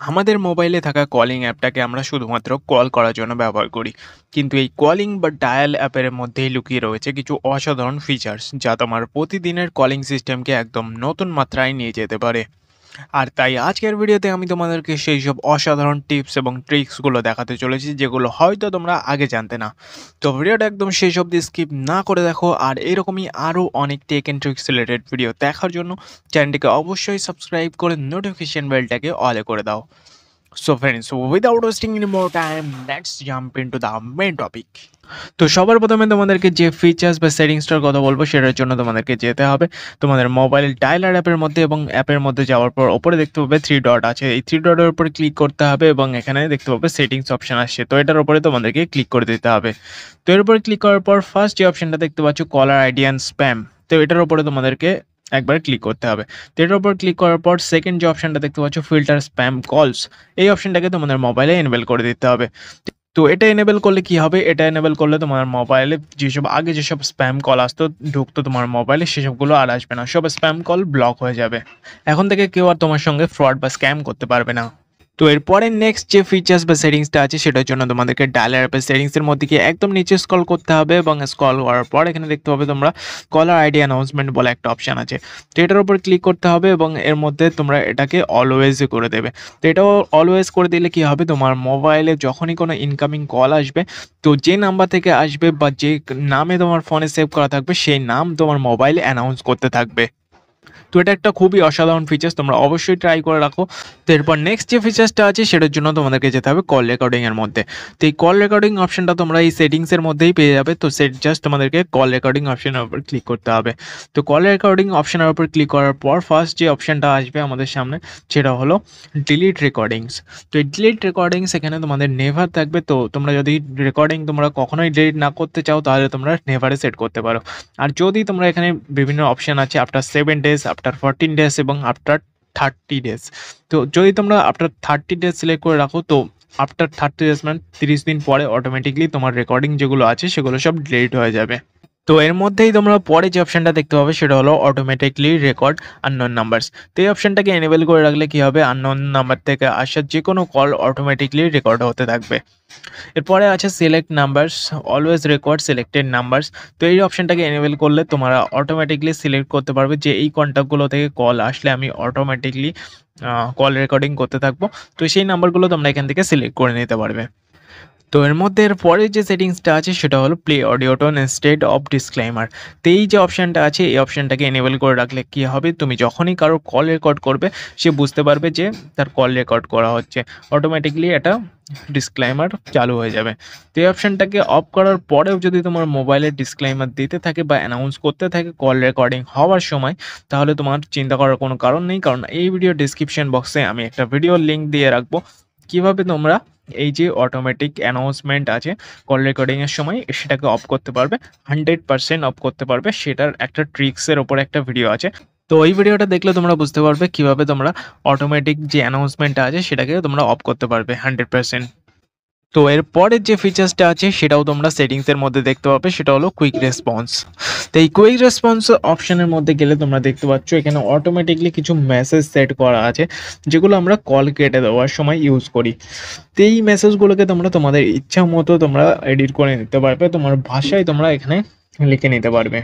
আমাদের মোবাইলে থাকা কলিং অ্যাপটাকে আমরা শুধুমাত্র কল করার জন্য ব্যবহার করি, কিন্তু এই কলিং বা ডায়াল অ্যাপের মধ্যেই লুকিয়ে রয়েছে কিছু অসাধারণ ফিচার্স যা তোমার প্রতিদিনের কলিং সিস্টেমকে একদম নতুন মাত্রায় নিয়ে যেতে পারে। আর তাই আজকের ভিডিওতে আমি তোমাদেরকে সেই সব অসাধারণ টিপস এবং ট্রিক্সগুলো দেখাতে চলেছি যেগুলো হয়তো তোমরা আগে জানতে না। তো ভিডিওটা একদম শেষ অবধি স্কিপ না করে দেখো, আর এরকমই আরও অনেক tech and tricks related video দেখার জন্য চ্যানেলটিকে অবশ্যই সাবস্ক্রাইব করে নোটিফিকেশন বেলটাকে অলে করে দাও। So friends, without wasting any more time, let's jump into the main topic. তো সবার প্রথমে তোমাদেরকে যে ফিচার্স বা সেটিংসটার কথা বলবো সেটার জন্য তোমাদেরকে যেতে হবে তোমাদের মোবাইল ডায়ালার অ্যাপের মধ্যে, এবং অ্যাপের মধ্যে যাওয়ার পর ওপরে দেখতে পাবে 3 ডট আছে, এই 3 ডটের উপরে ক্লিক করতে হবে এবং এখানে দেখতে পাবে সেটিংস অপশন আসছে, তো এটার উপরে তোমাদেরকে ক্লিক করে দিতে হবে। তো এর উপরে ক্লিক করার পর ফার্স্ট যে অপশনটা দেখতে পাচ্ছ কলার আইডি অ্যান্ড স্প্যাম, তো এটার উপরে তোমাদেরকে একবার ক্লিক করতে হবে। তো এটার উপর ক্লিক করার পর সেকেন্ড যে অপশনটা দেখতে পাচ্ছ ফিল্টার স্প্যাম কলস, এই অপশনটাকে তোমাদের মোবাইলে এনেবল করে দিতে হবে। তো এটা এনেবল করলে কি হবে, এটা এনেবল করলে তোমার মোবাইলে যেসব স্প্যাম কল আসতো ঢুকতো তোমার মোবাইলে, সেসবগুলো আর আসবে না, সব স্প্যাম কল ব্লক হয়ে যাবে। এখন থেকে কেউ আর তোমার সঙ্গে ফ্রড বা স্ক্যাম করতে পারবে না। তো এরপরে নেক্সট যে ফিচার্স বা সেটিংসটা আছে সেটার জন্য তোমাদেরকে ডায়ালার অ্যাপের সেটিংসের মধ্যে গিয়ে একদম নিচে স্ক্রল করতে হবে, এবং স্ক্রল করার পর এখানে দেখতে পাবে তোমরা কলার আইডি অ্যানাউন্সমেন্ট বলে একটা অপশান আছে, তো এটার উপর ক্লিক করতে হবে এবং এর মধ্যে তোমরা এটাকে অলওয়েজ করে দেবে। তো এটাও অলওয়েজ করে দিলে কি হবে, তোমার মোবাইলে যখনই কোনো ইনকামিং কল আসবে, তো যে নাম্বার থেকে আসবে বা যে নামে তোমার ফোনে সেভ করা থাকবে সেই নাম তোমার মোবাইলে অ্যানাউন্স করতে থাকবে। তো এটা একটা খুবই অসাধারণ ফিচার্স, তোমরা অবশ্যই ট্রাই করে রাখো। তো এরপর নেক্সট যে ফিচার্সটা আছে সেটার জন্য তোমাদেরকে যেতে হবে কল রেকর্ডিংয়ের মধ্যে। তো এই কল রেকর্ডিং অপশনটা তোমরা এই সেটিংসের মধ্যেই পেয়ে যাবে, তো জাস্ট তোমাদেরকে কল রেকর্ডিং অপশনের উপর ক্লিক করতে হবে। তো কল রেকর্ডিং অপশনের উপর ক্লিক করার পর ফার্স্ট যে অপশনটা আসবে আমাদের সামনে সেটা হলো ডিলিট রেকর্ডিংস। তো এই ডিলিট রেকর্ডিংস এখানে তোমাদের নেভার থাকবে, তো তোমরা যদি রেকর্ডিং তোমরা কখনোই ডিলিট না করতে চাও তাহলে তোমরা নেভারে সেট করতে পারো। আর যদি তোমরা এখানে বিভিন্ন অপশন আছে আফটার 7 ডেজ, আফটার 14 ডেজ এবং আফটার 30 ডেজ, তো যদি তোমরা আফটার 30 ডেজ সিলেক্ট করে রাখো, তো আফটার 30 ডেজ মানে 30 দিন পরে অটোমেটিকলি তোমার রেকর্ডিং যেগুলো আছে সেগুলো সব ডিলিট হয়ে যাবে। তো এর মধ্যেই তোমরা পরে যে অপশনটা দেখতে পাবে সেটা হলো অটোমেটিকলি রেকর্ড আননোন নাম্বারস। তো এই অপশনটাকে এনেবল করে রাখলে কি হবে, আননোন নাম্বার থেকে আসা যে কোনো কল অটোমেটিকলি রেকর্ড হতে থাকবে। এরপরে আছে select numbers, always record selected numbers. তো এই অপশনটাকে এনেবল করলে তোমরা অটোমেটিকলি সিলেক্ট করতে পারবে যে এই কন্ট্যাক্টগুলো থেকে কল আসলে আমি অটোমেটিকলি কল রেকর্ডিং করতে থাকবো, তো সেই নাম্বারগুলো তোমরা এখান থেকে সিলেক্ট করে নিতে পারবে। তো এর মধ্যে এর পরের যে সেটিংসটা আছে সেটা হলো play audio tone instead of disclaimer. তো এই যে অপশানটা আছে এই অপশানটাকে এনেবল করে রাখলে কি হবে, তুমি যখনই কারো কল রেকর্ড করবে সে বুঝতে পারবে যে তার কল রেকর্ড করা হচ্ছে, অটোমেটিকলি এটা ডিসক্লেমার চালু হয়ে যাবে। তো এই অপশানটাকে অফ করার পরেও যদি তোমার মোবাইলে ডিসক্লেমার দিতে থাকে বা অ্যানাউন্স করতে থাকে কল রেকর্ডিং হওয়ার সময়, তাহলে তোমার চিন্তা করার কোনো কারণ নেই, কারণ এই ভিডিও ডিসক্রিপশন বক্সে আমি একটা ভিডিওর লিঙ্ক দিয়ে রাখবো কিভাবে তোমরা এই যে অটোমেটিক অ্যানাউন্সমেন্ট আছে কল রেকর্ডিংয়ের সময় সেটাকে অফ করতে পারবে, 100% অফ করতে পারবে, সেটার একটা ট্রিক্সের ওপর একটা ভিডিও আছে। তো ওই ভিডিওটা দেখলে তোমরা বুঝতে পারবে কিভাবে তোমরা অটোমেটিক যে অ্যানাউন্সমেন্টটা আছে সেটাকে তোমরা অফ করতে পারবে 100%। তো এর পরের যে ফিচার্সটা আছে সেটাও তোমরা সেটিংসের মধ্যে দেখতে পাবে, সেটা হলো কুইক রেসপন্স। তো এই কুইক রেসপন্স অপশনের মধ্যে গেলে তোমরা দেখতে পাচ্ছ এখানে অটোমেটিকলি কিছু মেসেজ সেট করা আছে যেগুলো আমরা কল কেটে দেওয়ার সময় ইউজ করি। তো এই মেসেজগুলোকে তোমরা তোমাদের ইচ্ছা মতো তোমরা এডিট করে নিতে পারবে, তোমার ভাষায় তোমরা এখানে লিখে নিতে পারবে।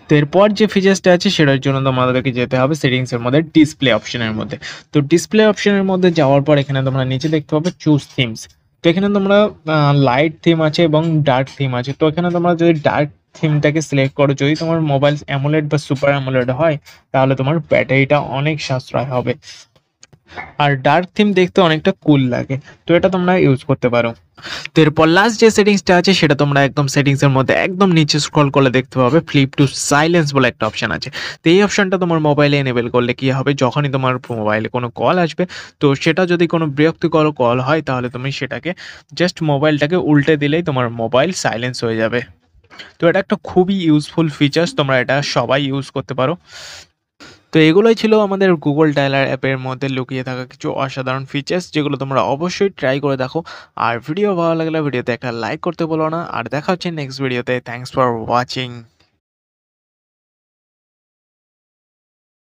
তো এরপর যে ফিচার্সটা আছে সেটার জন্য তোমাদেরকে যেতে হবে সেটিংসের মধ্যে ডিসপ্লে অপশনের মধ্যে। তো ডিসপ্লে অপশনের মধ্যে যাওয়ার পর এখানে তোমরা নিচে দেখতে পাবে চুজ থিমস। তো এখানে তোমরা লাইট থিম আছে এবং ডার্ক থিম আছে, তো এখানে তোমরা যদি ডার্ক থিমটাকে সিলেক্ট করো, যদি তোমার মোবাইল অ্যামোলেড বা সুপার অ্যামোলেড হয় তাহলে তোমার ব্যাটারিটা অনেক সাশ্রয় হবে, আর ডার্ক থিম দেখতে অনেকটা কুল লাগে, তো এটা তোমরা ইউজ করতে পারো। তো এরপর লাস্ট যে সেটিংসটা আছে সেটা তোমরা একদম সেটিংসের মধ্যে একদম নিচে স্ক্রল করলে দেখতে পাবে ফ্লিপ টু সাইলেন্স বলে একটা অপশন আছে। তো এই অপশনটা তোমার মোবাইলে এনেবল করলে কি হবে, যখনই তোমার মোবাইলে কোনো কল আসবে, তো সেটা যদি কোনো বিরক্তিকর কল হয় তাহলে তুমি সেটাকে জাস্ট মোবাইলটাকে উল্টে দিলেই তোমার মোবাইল সাইলেন্স হয়ে যাবে। তো এটা একটা খুবই ইউজফুল ফিচার্স, তোমরা এটা সবাই ইউজ করতে পারো। তো এগুলোই ছিল আমাদের গুগল ডায়ালার অ্যাপের মধ্যে লুকিয়ে থাকা কিছু অসাধারণ ফিচার্স যেগুলো তোমরা অবশ্যই ট্রাই করে দেখো। আর ভিডিও ভালো লাগলে ভিডিওতে একটা লাইক করতে বলো না, আর দেখা হচ্ছে নেক্সট ভিডিওতে। Thanks for watching.